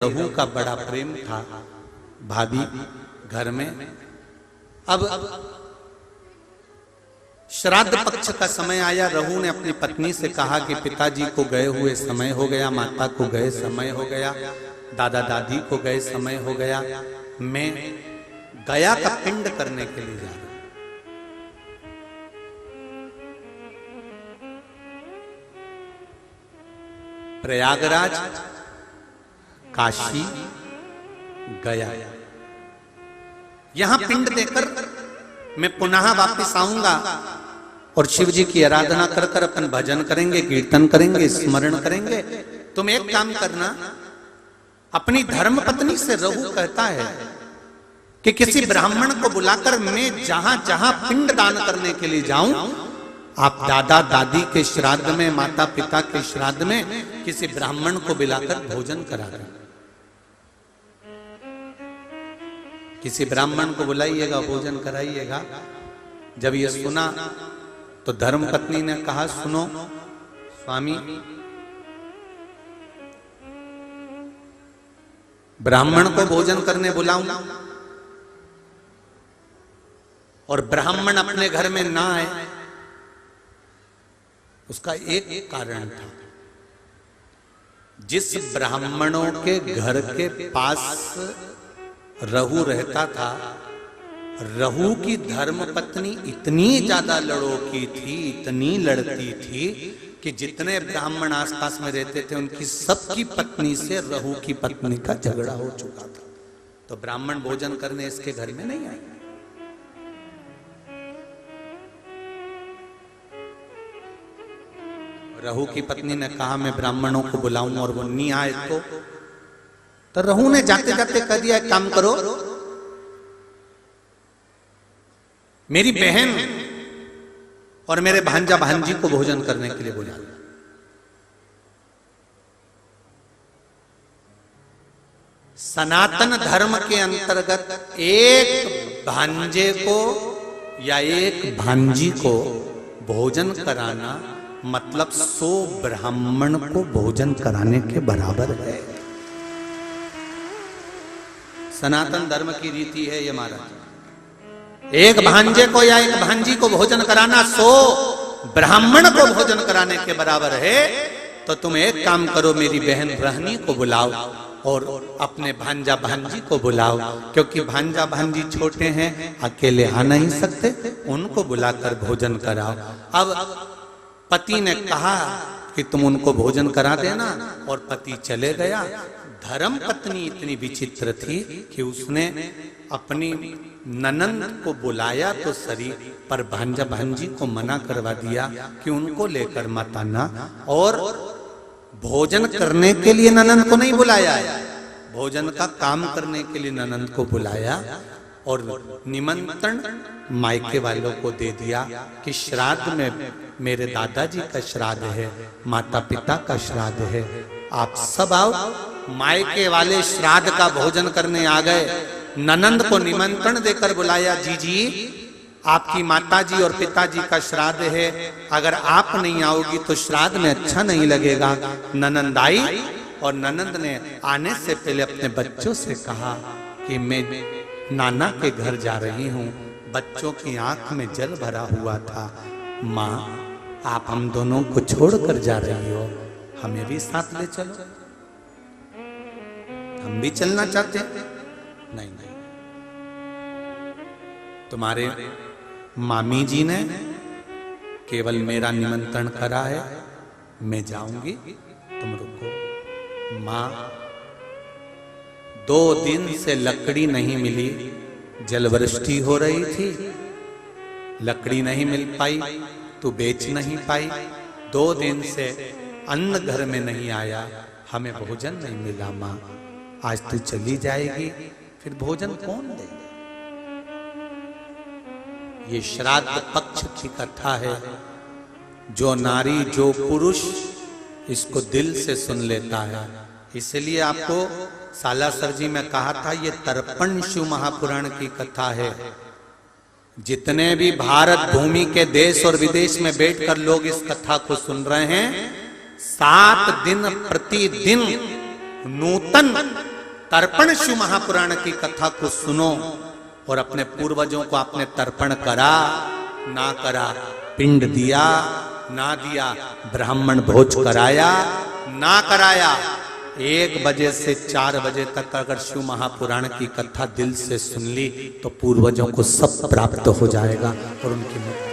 रहू का बड़ा प्रेम था भाभी घर में। अब श्राद्ध पक्ष का समय आया। रहू ने अपनी पत्नी से कहा कि पिताजी को गए हुए समय हो गया, माता को गए समय हो गया, दादा दादी को गए समय हो गया, मैं गया का पिंड करने के लिए जा रहा हूं। प्रयागराज, काशी, गया, यहां पिंड देकर मैं पुनः वापस आऊंगा और शिव जी की आराधना कर कर अपन भजन करेंगे, कीर्तन करेंगे, स्मरण करेंगे। तुम एक काम करना, अपनी धर्म पत्नी से रहू कहता है कि किसी ब्राह्मण को बुलाकर मैं जहां जहां पिंड दान करने के लिए जाऊं, आप दादा दादी के श्राद्ध में, माता पिता के श्राद्ध में किसी ब्राह्मण को बुलाकर भोजन करा दें। किसी ब्राह्मण को बुलाइएगा, भोजन कराइएगा। जब ये सुना तो धर्म पत्नी ने कहा, सुनो स्वामी, ब्राह्मण को भोजन करने बुलाऊं और ब्राह्मण अपने घर में ना आए, उसका एक कारण था। जिस ब्राह्मणों के घर के पास रहू रहता था, रहू की धर्म पत्नी इतनी ज्यादा लड़ोकी थी, इतनी लड़ती थी कि जितने ब्राह्मण आसपास में रहते थे उनकी सबकी पत्नी से रहू की पत्नी का झगड़ा हो चुका था। तो ब्राह्मण भोजन करने इसके घर में नहीं आए। रहू की पत्नी ने कहा मैं ब्राह्मणों को बुलाऊं और वो नहीं आए तो रहू ने जाते जाते कह दिया, काम करो, मेरी बहन और मेरे भांजा भांजी को भोजन करने के लिए बुला लो। सनातन धर्म के अंतर्गत एक भांजे को या एक भांजी को भोजन कराना मतलब 100 ब्राह्मण को भोजन कराने के बराबर है। सनातन धर्म की रीति है ये महाराज। एक भांजे को या एक भांजी को भोजन कराना 100 ब्राह्मण को भोजन कराने के बराबर है। तो तुम एक काम करो, मेरी बहन रहनी को बुलाओ और अपने भांजा भांजी को बुलाओ, क्योंकि भांजा भांजी छोटे हैं, अकेले आ नहीं सकते, उनको बुलाकर भोजन कराओ। अब पति ने कहा कि तुम उनको भोजन करा देना और पति चले गया। धर्म पत्नी इतनी विचित्र थी कि उसने अपनी ननंद को बुलाया तो सरी, पर भांजा भांजी को मना करवा दिया कि उनको लेकर मत आना। और भोजन करने के लिए ननंद को नहीं बुलाया, भोजन का काम करने के लिए ननंद को बुलाया और निमंत्रण मायके वालों को दे दिया कि श्राद्ध में मेरे दादाजी का श्राद्ध है, माता पिता का श्राद्ध है, आप सब आओ। मायके वाले श्राद्ध का भोजन करने आ गए। ननंद को निमंत्रण देकर बुलाया, जी आपकी माताजी और पिताजी का श्राद्ध है, अगर आप नहीं आओगी तो श्राद्ध में अच्छा नहीं लगेगा। ननंद आई और ननंद ने आने से पहले अपने बच्चों से कहा कि मैं नाना के घर जा रही हूँ। बच्चों की आंख में जल भरा हुआ था। माँ, आप हम दोनों को छोड़कर जा रही हो, हमें भी साथ ले चलो, हम भी चलना चाहते हैं। नहीं नहीं, तुम्हारे मामी जी ने केवल मेरा निमंत्रण करा है, मैं जाऊंगी, तुम रुको। माँ, 2 दिन से लकड़ी नहीं मिली, जलवृष्टि हो रही थी, लकड़ी नहीं मिल पाई, तू बेच नहीं पाई, 2 दिन से अन्न घर में नहीं आया, हमें भोजन नहीं मिला। माँ, आज तू चली जाएगी, फिर भोजन कौन देगा? ये श्राद्ध पक्ष की कथा है। जो नारी, जो पुरुष इसको दिल से सुन लेता है। इसलिए आपको सालासर जी में कहा था, ये तर्पण शिव महापुराण की कथा है। जितने भी भारत भूमि के देश और विदेश में बैठकर लोग इस कथा को सुन रहे हैं, 7 दिन प्रतिदिन नूतन तर्पण शिव महापुराण की कथा को सुनो और अपने पूर्वजों को आपने तर्पण करा ना करा, पिंड दिया ना दिया, ब्राह्मण भोज कराया ना कराया, 1 बजे से 4 बजे तक अगर शिव महापुराण की कथा दिल से सुन ली तो पूर्वजों को सब प्राप्त हो जाएगा और उनकी मुक्ति